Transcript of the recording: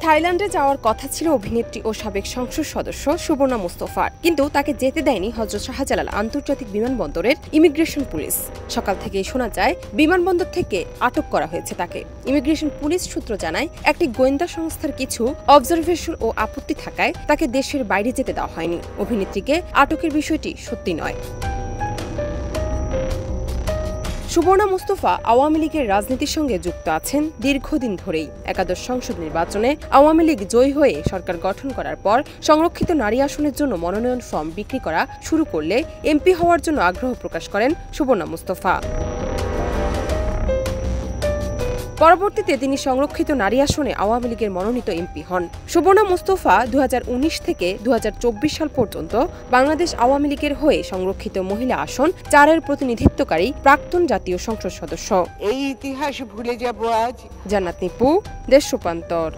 থাইল্যান্ডে যাওয়ার কথা ছিল অভিনেত্রী ও সাবেক সংসদ সদস্য সুবর্ণা মুস্তফার, কিন্তু তাকে যেতে দেয়নি হযরত শাহজালাল আন্তর্জাতিক বিমানবন্দরের ইমিগ্রেশন পুলিশ। সকাল থেকেই শোনা যায় বিমানবন্দর থেকে আটক করা হয়েছে তাকে। ইমিগ্রেশন পুলিশ সূত্র জানায়, একটি গোয়েন্দা সংস্থার কিছু অবজারভেশন ও আপত্তি থাকায় তাকে দেশের বাইরে যেতে দেওয়া হয়নি। অভিনেত্রীকে আটকের বিষয়টি সত্যি নয়। সুবর্ণা মুস্তফা আওয়ামী লীগের রাজনীতির সঙ্গে যুক্ত আছেন দীর্ঘদিন ধরেই। একাদশ সংসদ নির্বাচনে আওয়ামী লীগ জয়ী হয়ে সরকার গঠন করার পর সংরক্ষিত নারী আসনের জন্য মনোনয়ন ফর্ম বিক্রি করা শুরু করলে এমপি হওয়ার জন্য আগ্রহ প্রকাশ করেন সুবর্ণা মুস্তফা। পরবর্তীতে তিনি সংরক্ষিত নারী আসনে আওয়ামী লীগের মনোনীত এমপি হন। সুবর্ণা মুস্তফা 2019 থেকে 2024 সাল পর্যন্ত বাংলাদেশ আওয়ামী লীগের হয়ে সংরক্ষিত মহিলা আসন 4-এর প্রতিনিধিত্বকারী প্রাক্তন জাতীয় সংসদ সদস্য। এই ইতিহাস ভুলে যাব আজ। জান্নাত নিপু, দেশ রূপান্তর।